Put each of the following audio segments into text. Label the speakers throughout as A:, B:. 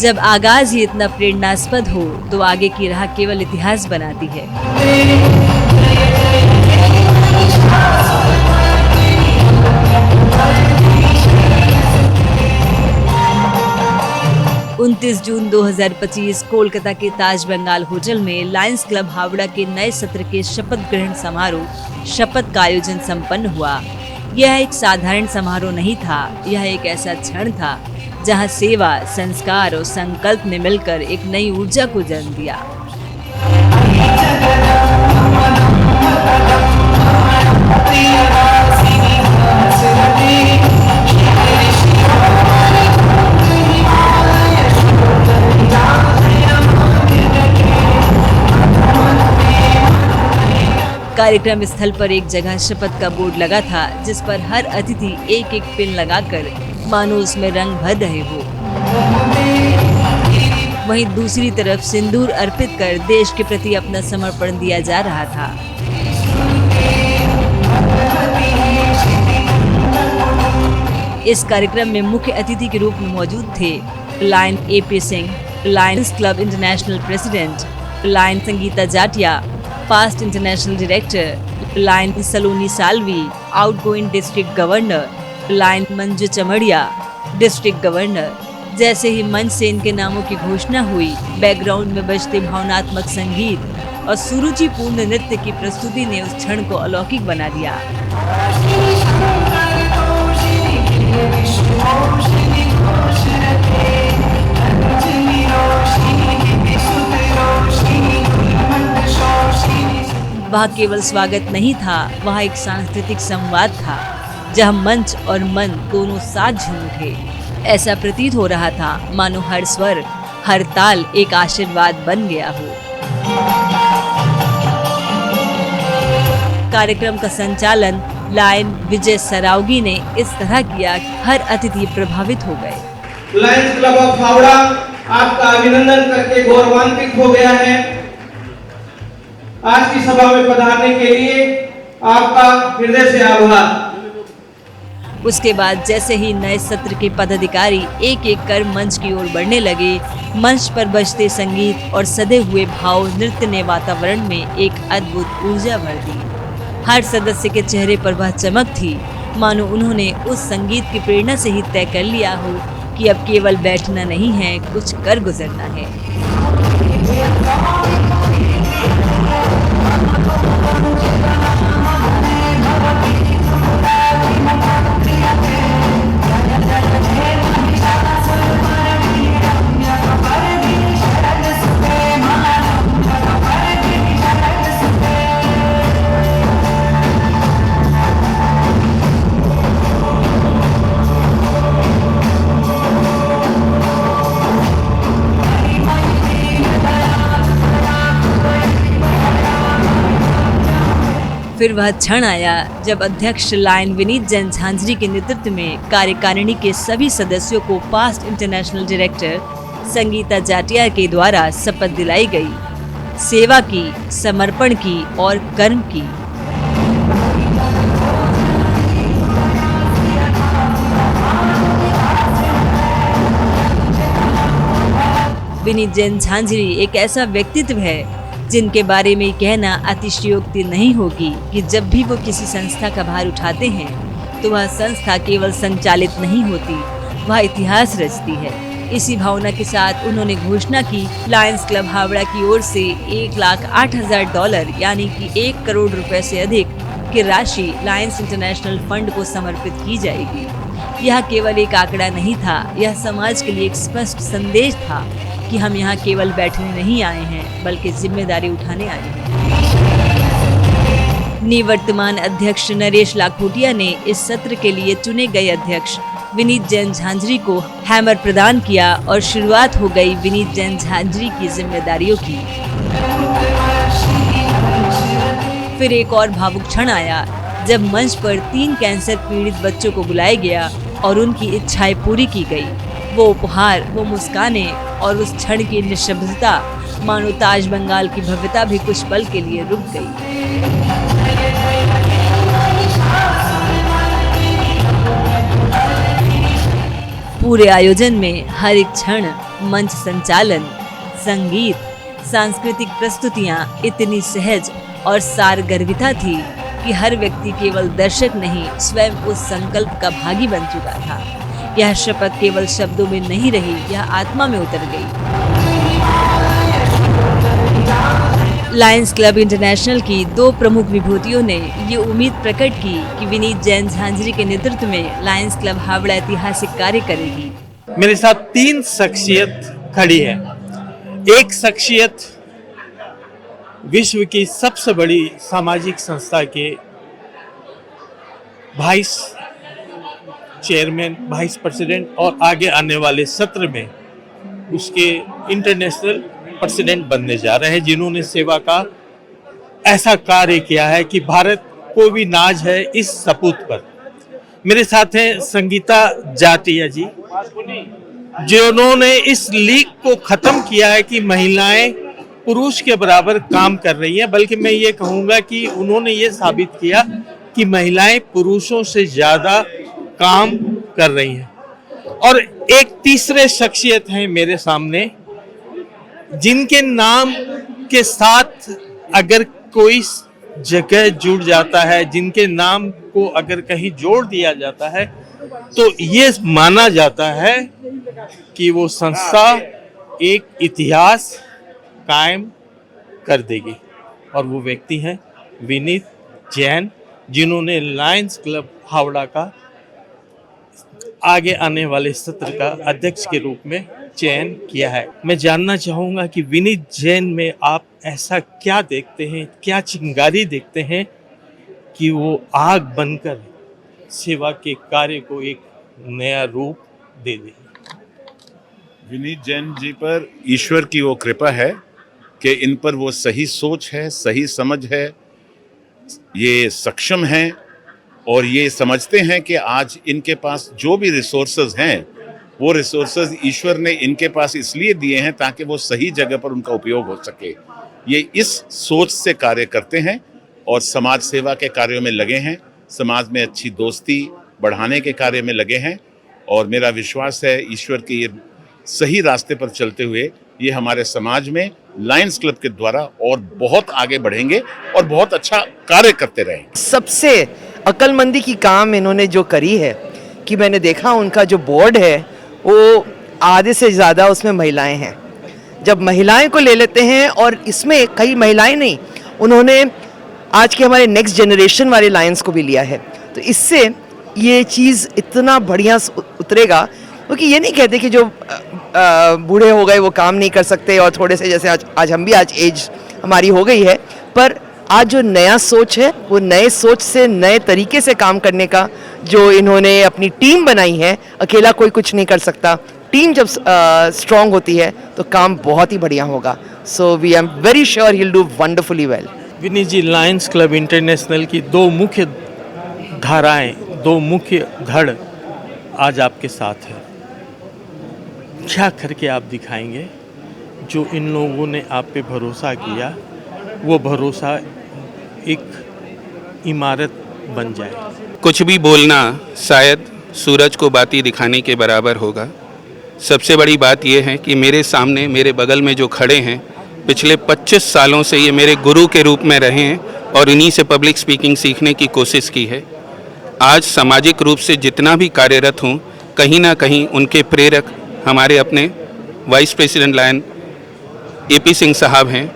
A: जब आगाज ही इतना प्रेरणास्पद हो तो आगे की राह केवल इतिहास बनाती है। 29 जून 2025 कोलकाता के ताज बंगाल होटल में लायंस क्लब हावड़ा के नए सत्र के शपथ ग्रहण समारोह शपथ का आयोजन संपन्न हुआ। यह एक साधारण समारोह नहीं था, यह एक ऐसा क्षण था जहां सेवा, संस्कार और संकल्प ने मिलकर एक नई ऊर्जा को जन्म दिया। कार्यक्रम स्थल पर एक जगह शपथ का बोर्ड लगा था, जिस पर हर अतिथि एक एक पिन लगाकर मानो उसमें रंग भर रहे हो। वहीं दूसरी तरफ सिंदूर अर्पित कर देश के प्रति अपना समर्पण दिया जा रहा था। इस कार्यक्रम में मुख्य अतिथि के रूप में मौजूद थे lion AP Singh, lions club international president, lion Sangeeta Jatia, past international director, lion Saloni Salvi, outgoing district governor, lion Manju Chamaria, district governor. जैसे ही मंच से इनके नामों की घोषणा हुई, बैकग्राउंड में बजते भावनात्मक संगीत और सुरुचिपूर्ण नृत्य की प्रस्तुति ने उस क्षण को अलौकिक बना दिया। वह केवल स्वागत नहीं था, वह एक सांस्कृतिक संवाद था, जहां मंच और मन दोनों साथ झूम उठे। ऐसा प्रतीत हो रहा था मानो हर स्वर, हर ताल एक आशीर्वाद बन गया हो। कार्यक्रम का संचालन लायन विजय सरावगी ने इस तरह किया कि हर अतिथि प्रभावित हो गए।
B: लायंस क्लब ऑफ हावड़ा आपका अभिनंदन करके गौरवान्वित हो गया है। आज की सभा में पधारने के लिए आपका हृदय से आभार।
A: उसके बाद जैसे ही नए सत्र के पदाधिकारी एक एक कर मंच की ओर बढ़ने लगे, मंच पर बजते संगीत और सधे हुए भाव नृत्य ने वातावरण में एक अद्भुत ऊर्जा भर दी। हर सदस्य के चेहरे पर वह चमक थी, मानो उन्होंने उस संगीत की प्रेरणा से ही तय कर लिया हो कि अब केवल बैठना नहीं है, कुछ कर गुजरना है। फिर वह क्षण आया जब अध्यक्ष लायन विनीत जैन झांझरी के नेतृत्व में कार्यकारिणी के सभी सदस्यों को past international director Sangeeta Jatia के द्वारा शपथ दिलाई गई, सेवा की, समर्पण की और कर्म की। विनीत जैन झांझरी एक ऐसा व्यक्तित्व है जिनके बारे में कहना अतिशयोक्ति नहीं होगी कि जब भी वो किसी संस्था का भार उठाते हैं तो वह संस्था केवल संचालित नहीं होती, वह इतिहास रचती है। इसी भावना के साथ उन्होंने घोषणा की, लायंस क्लब हावड़ा की ओर से $1,08,000 यानी कि 1 करोड़ रुपए से अधिक की राशि लायंस इंटरनेशनल फंड को समर्पित की जाएगी। यह केवल एक आंकड़ा नहीं था, यह समाज के लिए एक स्पष्ट संदेश था कि हम यहाँ केवल बैठने नहीं आए हैं, बल्कि जिम्मेदारी उठाने आए हैं। निवर्तमान अध्यक्ष नरेश लाखोटिया ने इस सत्र के लिए चुने गए अध्यक्ष विनीत जैन झांझरी को हैमर प्रदान किया और शुरुआत हो गई विनीत जैन झांझरी की जिम्मेदारियों की। फिर एक और भावुक क्षण आया जब मंच पर 3 कैंसर पीड़ित बच्चों को बुलाया गया और उनकी इच्छाएं पूरी की गई। वो उपहार, वो मुस्कानें और उस क्षण की निशब्दता, मानो ताज बंगाल की भव्यता भी कुछ पल के लिए रुक गई। पूरे आयोजन में हर एक क्षण मंच संचालन, संगीत, सांस्कृतिक प्रस्तुतियां इतनी सहज और सारगर्भिता थी कि हर व्यक्ति केवल दर्शक नहीं, स्वयं उस संकल्प का भागी बन चुका था। यह शपथ केवल शब्दों में नहीं रही, यह आत्मा में उतर गई। लायंस क्लब इंटरनेशनल की 2 प्रमुख विभूतियों ने ये उम्मीद प्रकट की कि विनीत जैन झांझरी के नेतृत्व में लायंस क्लब हावड़ा ऐतिहासिक कार्य करेगी।
C: मेरे साथ 3 शख्सियत खड़ी है। एक शख्सियत विश्व की सबसे बड़ी सामाजिक संस्था के वाइस चेयरमैन, वाइस प्रेसिडेंट और आगे आने वाले सत्र में उसके इंटरनेशनल प्रेसिडेंट बनने जा रहे हैं, जिन्होंने सेवा का ऐसा कार्य किया है कि भारत को भी नाज है इस सपूत पर। मेरे साथ हैं संगीता जाटिया जी, जिन्होंने इस लीग को खत्म किया है कि महिलाएं पुरुष के बराबर काम कर रही हैं, बल्कि मैं ये कहूँगा कि उन्होंने ये साबित किया कि महिलाएं पुरुषों से ज़्यादा काम कर रही हैं। और एक तीसरे शख्सियत हैं मेरे सामने, जिनके नाम के साथ अगर कोई जगह जुड़ जाता है, जिनके नाम को अगर कहीं जोड़ दिया जाता है, तो ये माना जाता है कि वो संस्था एक इतिहास कायम कर देगी। और वो व्यक्ति हैं विनीत जैन, जिन्होंने लायंस क्लब हावड़ा का आगे आने वाले सत्र का अध्यक्ष के रूप में चयन किया है। मैं जानना चाहूँगा कि विनीत जैन में आप ऐसा क्या देखते हैं, क्या चिंगारी देखते हैं कि वो आग बनकर सेवा के कार्य को एक नया रूप दे दे।
D: विनीत जैन जी पर ईश्वर की वो कृपा है कि इन पर वो सही सोच है, सही समझ है, ये सक्षम हैं और ये समझते हैं कि आज इनके पास जो भी रिसोर्सेज हैं, वो रिसोर्सेज ईश्वर ने इनके पास इसलिए दिए हैं ताकि वो सही जगह पर उनका उपयोग हो सके। ये इस सोच से कार्य करते हैं और समाज सेवा के कार्यों में लगे हैं, समाज में अच्छी दोस्ती बढ़ाने के कार्य में लगे हैं। और मेरा विश्वास है ईश्वर के ये सही रास्ते पर चलते हुए ये हमारे समाज में लायंस क्लब के द्वारा और बहुत आगे बढ़ेंगे और बहुत अच्छा कार्य करते रहेंगे।
E: सबसे अक्लमंदी की काम इन्होंने जो करी है कि मैंने देखा उनका जो बोर्ड है वो आधे से ज़्यादा उसमें महिलाएं हैं। जब महिलाएं को ले लेते हैं, और इसमें कई महिलाएं नहीं, उन्होंने आज के हमारे नेक्स्ट जनरेशन वाले लायंस को भी लिया है, तो इससे ये चीज़ इतना बढ़िया उतरेगा। क्योंकि ये नहीं कहते कि जो बूढ़े हो गए वो काम नहीं कर सकते, और थोड़े से जैसे आज हम भी आज एज हमारी हो गई है, पर आज जो नया सोच है वो नए सोच से नए तरीके से काम करने का जो इन्होंने अपनी टीम बनाई है। अकेला कोई कुछ नहीं कर सकता, टीम जब स्ट्रांग होती है तो काम बहुत ही बढ़िया होगा। So we am very sure he will do wonderfully well.
C: Vineet ji, Lions club International की 2 मुख्य धाराएं, 2 मुख्य धड़ आज आपके साथ है। क्या करके आप दिखाएंगे जो इन लोगों ने आप पे भरोसा किया, वो भरोसा एक इमारत बन जाए?
F: कुछ भी बोलना शायद सूरज को बाती दिखाने के बराबर होगा। सबसे बड़ी बात यह है कि मेरे सामने, मेरे बगल में जो खड़े हैं, पिछले 25 सालों से ये मेरे गुरु के रूप में रहे हैं और इन्हीं से पब्लिक स्पीकिंग सीखने की कोशिश की है। आज सामाजिक रूप से जितना भी कार्यरत हूँ, कहीं ना कहीं उनके प्रेरक हमारे अपने vice president lion AP Singh साहब हैं।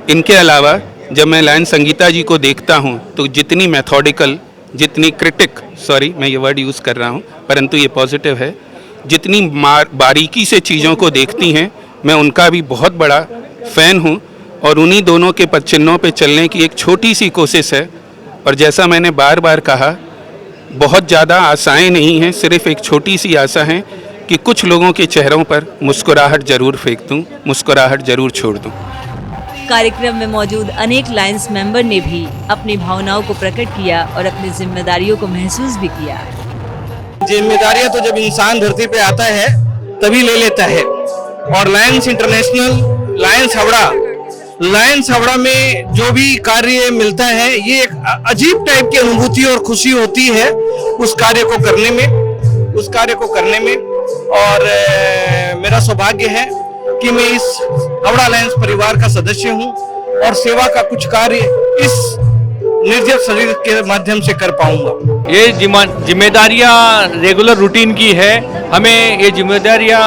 F: इनके अलावा जब मैं लायन संगीता जी को देखता हूं, तो जितनी मेथोडिकल, जितनी मैं ये वर्ड यूज़ कर रहा हूं परंतु ये पॉजिटिव है, जितनी बारीकी से चीज़ों को देखती हैं, मैं उनका भी बहुत बड़ा फ़ैन हूं। और उन्हीं दोनों के पदचिन्हों पे चलने की एक छोटी सी कोशिश है। और जैसा मैंने बार बार कहा, बहुत ज़्यादा आशाएं नहीं हैं, सिर्फ एक छोटी सी आशा है कि कुछ लोगों के चेहरों पर मुस्कुराहट जरूर फेंक दूं, मुस्कुराहट जरूर छोड़ दूं।
A: कार्यक्रम में मौजूद अनेक लायंस मेंबर ने भी अपनी भावनाओं को प्रकट किया और अपनी जिम्मेदारियों को महसूस भी किया।
G: जिम्मेदारियां तो जब इंसान धरती पे आता है तभी ले लेता है। और लायंस इंटरनेशनल, लायंस हावड़ा में जो भी कार्य मिलता है, ये एक अजीब टाइप की अनुभूति और खुशी होती है उस कार्य को करने में। और मेरा सौभाग्य है कि मैं इस हावड़ा लायंस परिवार का सदस्य हूं और सेवा का कुछ कार्य इस निर्जर शरीर के माध्यम से कर पाऊंगा।
H: ये जिम्मेदारियां रेगुलर रूटीन की है, हमें ये जिम्मेदारियां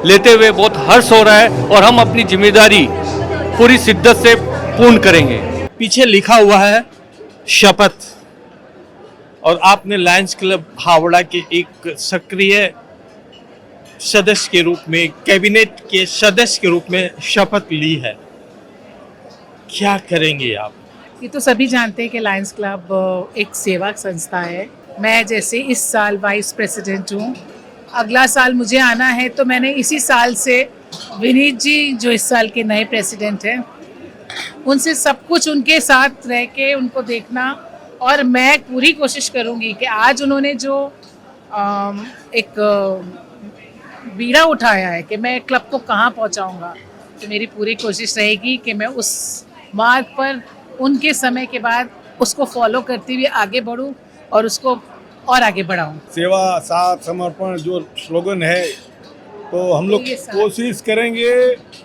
H: लेते हुए बहुत हर्ष हो रहा है और हम अपनी जिम्मेदारी पूरी शिद्दत से पूर्ण करेंगे।
C: पीछे लिखा हुआ है शपथ, और आपने लायंस क्लब हावड़ा के एक सक्रिय सदस्य के रूप में, कैबिनेट के सदस्य के रूप में शपथ ली है। क्या करेंगे आप?
I: ये तो सभी जानते हैं कि लायंस क्लब एक सेवा संस्था है। मैं जैसे इस साल वाइस प्रेसिडेंट हूँ, अगला साल मुझे आना है, तो मैंने इसी साल से विनीत जी जो इस साल के नए प्रेसिडेंट हैं, उनसे सब कुछ उनके साथ रह के उनको देखना, और मैं पूरी कोशिश करूँगी कि आज उन्होंने जो एक बीड़ा उठाया है कि मैं क्लब को कहाँ पहुँचाऊँगा, तो मेरी पूरी कोशिश रहेगी कि मैं उस मार्ग पर उनके समय के बाद उसको फॉलो करते हुए आगे बढ़ूं और उसको और आगे बढ़ाऊं।
J: सेवा साथ समर्पण जो स्लोगन है, तो हम लोग कोशिश करेंगे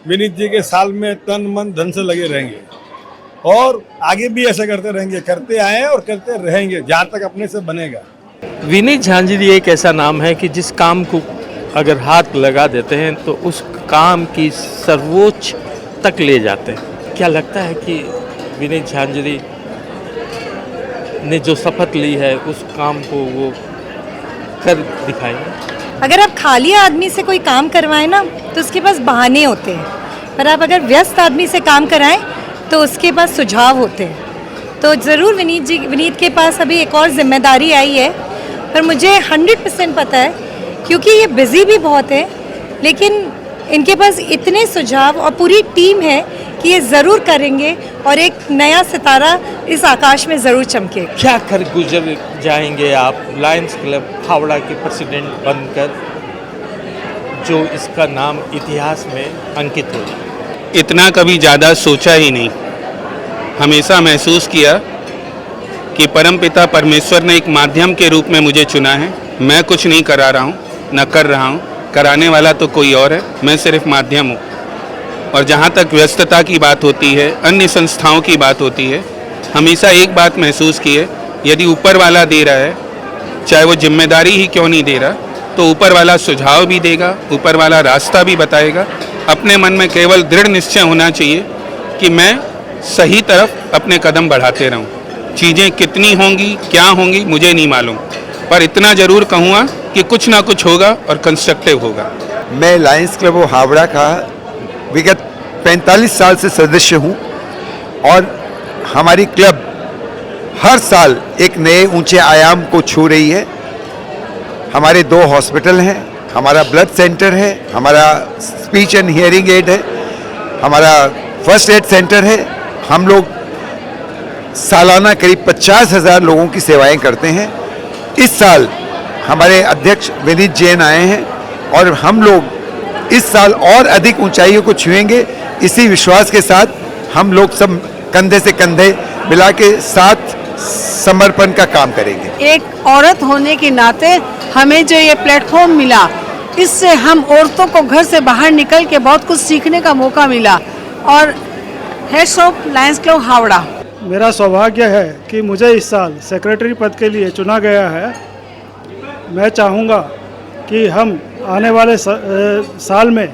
J: विनीत जी के साल में तन मन धन से लगे रहेंगे और आगे भी ऐसा करते रहेंगे, करते आए और करते रहेंगे जहाँ तक अपने से बनेगा।
C: विनीत झांझरी एक ऐसा नाम है कि जिस काम को अगर हाथ लगा देते हैं तो उस काम की सर्वोच्च तक ले जाते हैं। क्या लगता है कि विनीत झांझरी ने जो शपथ ली है उस काम को वो कर दिखाएंगे?
K: अगर आप खाली आदमी से कोई काम करवाएं ना तो उसके पास बहाने होते हैं, पर आप अगर व्यस्त आदमी से काम कराएं तो उसके पास सुझाव होते हैं। तो ज़रूर विनीत के पास अभी एक और जिम्मेदारी आई है, पर मुझे 100% पता है, क्योंकि ये बिज़ी भी बहुत है, लेकिन इनके पास इतने सुझाव और पूरी टीम है कि ये ज़रूर करेंगे और एक नया सितारा इस आकाश में ज़रूर चमके।
C: क्या कर गुजर जाएंगे आप लायंस क्लब हावड़ा के प्रेसिडेंट बनकर, जो इसका नाम इतिहास में अंकित हो जाए?
F: इतना कभी ज़्यादा सोचा ही नहीं। हमेशा महसूस किया कि परमपिता परमेश्वर ने एक माध्यम के रूप में मुझे चुना है। मैं कुछ नहीं करा रहा हूँ, न कर रहा हूँ, कराने वाला तो कोई और है, मैं सिर्फ माध्यम हूँ। और जहाँ तक व्यस्तता की बात होती है, अन्य संस्थाओं की बात होती है, हमेशा एक बात महसूस की है, यदि ऊपर वाला दे रहा है, चाहे वो जिम्मेदारी ही क्यों नहीं दे रहा, तो ऊपर वाला सुझाव भी देगा, ऊपर वाला रास्ता भी बताएगा। अपने मन में केवल दृढ़ निश्चय होना चाहिए कि मैं सही तरफ अपने कदम बढ़ाते रहूं। चीज़ें कितनी होंगी, क्या होंगी, मुझे नहीं मालूम, पर इतना ज़रूर कहूँगा कि कुछ ना कुछ होगा और कंस्ट्रक्टिव होगा।
L: मैं लायंस क्लब ऑफ हावड़ा का विगत 45 साल से सदस्य हूँ और हमारी क्लब हर साल एक नए ऊंचे आयाम को छू रही है। हमारे 2 हॉस्पिटल हैं, हमारा ब्लड सेंटर है, हमारा स्पीच एंड हियरिंग एड है, हमारा फर्स्ट एड सेंटर है। हम लोग सालाना करीब 50,000 लोगों की सेवाएं करते हैं। इस साल हमारे अध्यक्ष विनीत जैन आए हैं और हम लोग इस साल और अधिक ऊंचाइयों को छुएंगे। इसी विश्वास के साथ हम लोग सब कंधे से कंधे मिला के साथ समर्पण का काम करेंगे।
K: एक औरत होने के नाते हमें जो ये प्लेटफॉर्म मिला, इससे हम औरतों को घर से बाहर निकल के बहुत कुछ सीखने का मौका मिला। और heads of Lions club Howrah,
J: मेरा सौभाग्य है कि मुझे इस साल सेक्रेटरी पद के लिए चुना गया है। मैं चाहूँगा कि हम आने वाले साल में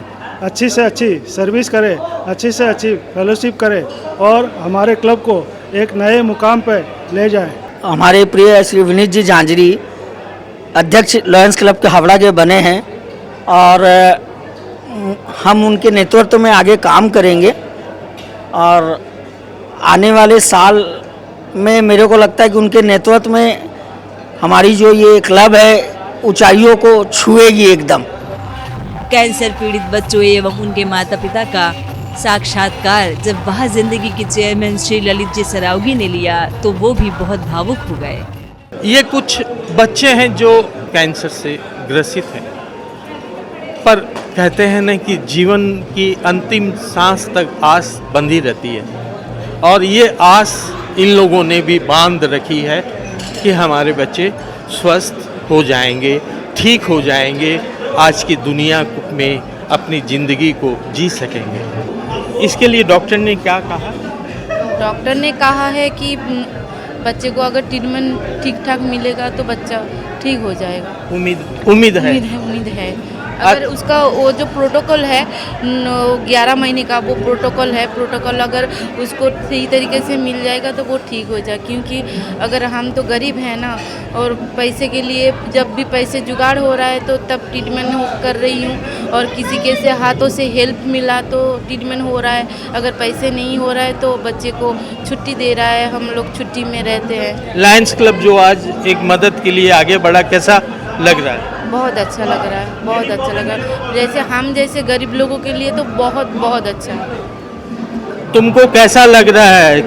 J: अच्छी से अच्छी सर्विस करें, अच्छी से अच्छी फेलोशिप करें और हमारे क्लब को एक नए मुकाम पर ले जाएं।
E: हमारे प्रिय श्री विनीत जी झांझरी अध्यक्ष लायंस क्लब के हावड़ा के बने हैं और हम उनके नेतृत्व में आगे काम करेंगे। और आने वाले साल में मेरे को लगता है कि उनके नेतृत्व में हमारी जो ये क्लब है ऊंचाइयों को छुएगी एकदम।
A: कैंसर पीड़ित बच्चों एवं उनके माता पिता का साक्षात्कार जब वह जिंदगी के चेयरमैन श्री ललित जी सरावगी ने लिया तो वो भी बहुत भावुक हो गए।
C: ये कुछ बच्चे हैं जो कैंसर से ग्रसित हैं, पर कहते हैं ना कि जीवन की अंतिम सांस तक आस बंधी रहती है, और ये आस इन लोगों ने भी बांध रखी है कि हमारे बच्चे स्वस्थ हो जाएंगे, ठीक हो जाएंगे, आज की दुनिया में अपनी ज़िंदगी को जी सकेंगे। इसके लिए डॉक्टर ने क्या कहा?
M: डॉक्टर ने कहा है कि बच्चे को अगर ट्रीटमेंट ठीक ठाक मिलेगा तो बच्चा ठीक हो जाएगा।
C: उम्मीद है।
M: उम्मीद है। अगर उसका वो जो प्रोटोकॉल है 11 महीने का वो प्रोटोकॉल है, प्रोटोकॉल अगर उसको सही तरीके से मिल जाएगा तो वो ठीक हो जाए। क्योंकि अगर हम तो गरीब हैं ना, और पैसे के लिए जब भी पैसे जुगाड़ हो रहा है तो तब ट्रीटमेंट कर रही हूँ, और किसी के से हाथों से हेल्प मिला तो ट्रीटमेंट हो रहा है। अगर पैसे नहीं हो रहा है तो बच्चे को छुट्टी दे रहा है, हम लोग छुट्टी में रहते हैं।
C: लायंस क्लब जो आज एक मदद के लिए आगे बढ़ा, कैसा लग रहा है?
M: बहुत अच्छा लग रहा है, बहुत अच्छा लग रहा है। जैसे हम जैसे गरीब लोगों के लिए तो बहुत बहुत अच्छा है।
C: तुमको कैसा लग रहा है?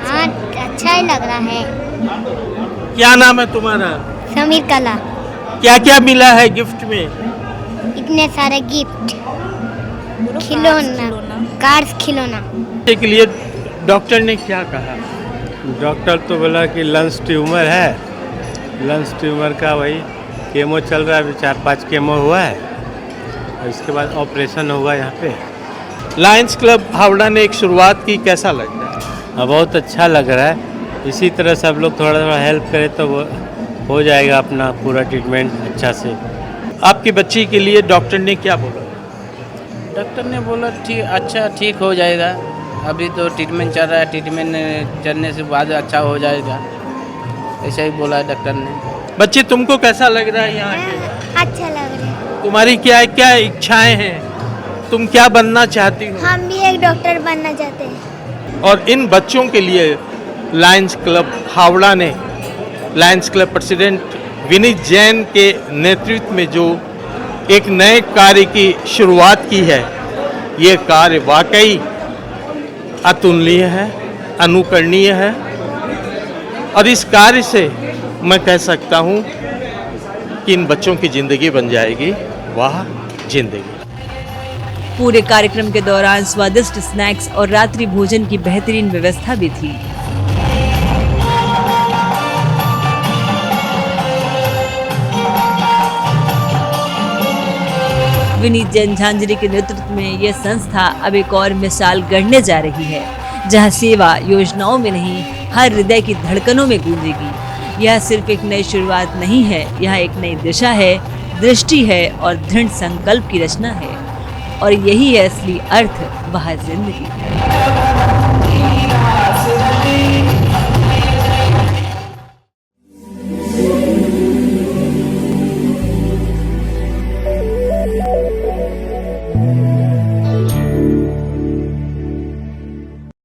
N: हाँ, अच्छा ही लग रहा है।
C: क्या नाम है तुम्हारा?
N: समीर कला।
C: क्या क्या मिला है गिफ्ट में?
N: इतने सारे गिफ्ट, खिलौना, कार्स, खिलौना।
C: के लिए डॉक्टर ने क्या कहा?
O: डॉक्टर तो बोला कि लंग्स ट्यूमर है, लंग्स ट्यूमर का वही केमो चल रहा है, 4-5 केमो हुआ है, और इसके बाद ऑपरेशन होगा यहाँ पे।
C: लायंस क्लब हावड़ा ने एक शुरुआत की, कैसा लग रहा है?
O: बहुत अच्छा लग रहा है। इसी तरह सब लोग थोड़ा थोड़ा हेल्प करें तो वो हो जाएगा अपना पूरा ट्रीटमेंट अच्छा से।
C: आपकी बच्ची के लिए डॉक्टर ने क्या बोला?
P: डॉक्टर ने बोला ठीक हो जाएगा, अभी तो ट्रीटमेंट चल रहा है, ट्रीटमेंट चलने से बाद अच्छा हो जाएगा, ऐसा ही बोला है डॉक्टर ने।
C: बच्चे तुमको कैसा लग रहा है यहाँ के?
N: अच्छा लग रहा है।
C: तुम्हारी क्या क्या इच्छाएं हैं? तुम क्या बनना चाहती हो?
N: हम भी एक डॉक्टर बनना चाहते हैं।
C: और इन बच्चों के लिए लायंस क्लब हावड़ा ने Lions club president Vineet Jain के नेतृत्व में जो एक नए कार्य की शुरुआत की है, ये कार्य वाकई अतुलनीय है, अनुकरणीय है, और इस कार्य से मैं कह सकता हूँ कि इन बच्चों की ज़िंदगी बन जाएगी। वाह जिंदगी।
A: पूरे कार्यक्रम के दौरान स्वादिष्ट स्नैक्स और रात्रि भोजन की बेहतरीन व्यवस्था भी थी। विनीत जैन झांझरी के नेतृत्व में यह संस्था अब एक और मिसाल गढ़ने जा रही है, जहां सेवा योजनाओं में नहीं, हर हृदय की धड़कनों में गूंजेगी। यह सिर्फ एक नई शुरुआत नहीं है, यह एक नई दिशा है, दृष्टि है और दृढ़ संकल्प की रचना है, और यही है असली अर्थ वह जिंदगी।